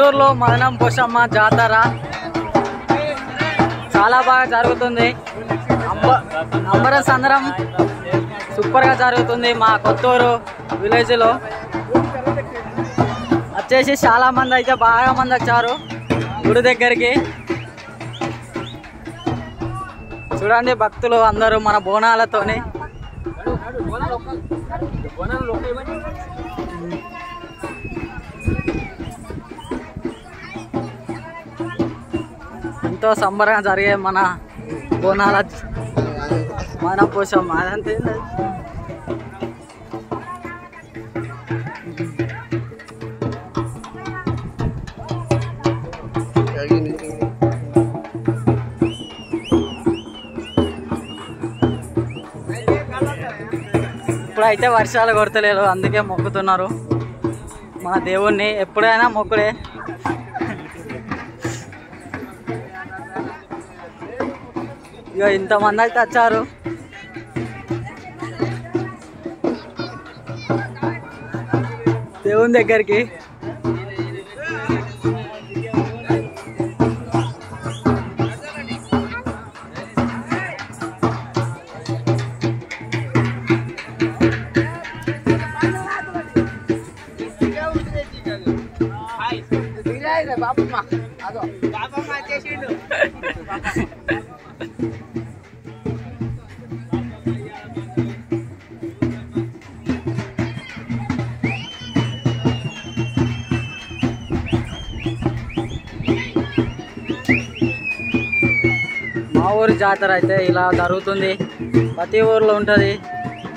కొత్తూరులో మదనం పోషమ్మ జాతర చాలా బాగా జరుగుతుంది. అంబర సందరం సూపర్గా జరుగుతుంది. మా కొత్తూరు విలేజ్లో వచ్చేసి చాలా మంది అయితే బాగా మంది వచ్చారు గుడి దగ్గరికి. చూడండి భక్తులు అందరూ మన బోనాలతోని ఎంతో సంబరంగా జరిగే మన బోనాల మన పోషమ్మ అదంతే. ఇప్పుడైతే వర్షాలు కొడతలేదు, అందుకే మొక్కుతున్నారు మన దేవుణ్ణి. ఎప్పుడైనా మొక్కుడే. ఇక ఇంతమంది అయితే వచ్చారు. దేవుని దగ్గరికి మా ఊరి జాతర అయితే ఇలా జరుగుతుంది. ప్రతి ఊర్లో ఉంటుంది.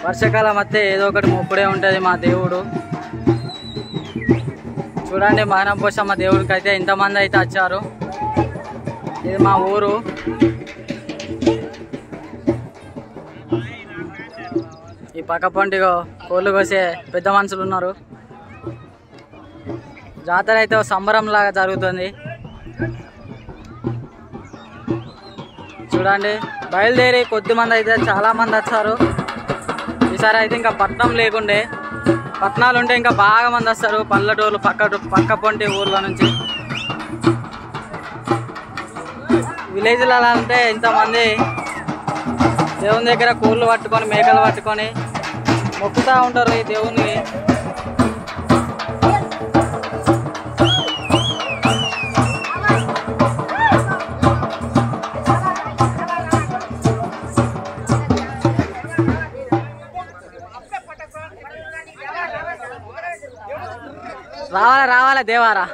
వర్షాకాలం అయితే ఏదో ఒకటి మొక్కుడే ఉంటుంది మా దేవుడు. చూడండి మదనం పోషమ్మ దేవుడికి అయితే ఇంతమంది అయితే వచ్చారు. ఇది మా ఊరు. ఈ పక్క పండుగ కోళ్ళు కోసే పెద్ద మనుషులు ఉన్నారు. జాతర అయితే సంబరం లాగా జరుగుతుంది. చూడండి బయలుదేరి కొద్ది మంది అయితే చాలా మంది వచ్చారు. ఈసారి అయితే ఇంకా పట్నం లేకుండే, పట్టణాలు ఉంటే ఇంకా బాగా మంది వస్తారు. పల్లెటూరు పక్క పొంటి ఊర్ల నుంచి. విలేజ్లో అంటే ఇంతమంది దేవుని దగ్గర కోళ్ళు పట్టుకొని మేకలు పట్టుకొని మొక్కుతూ ఉంటారు ఈ దేవుని. రావాలా దేవారా.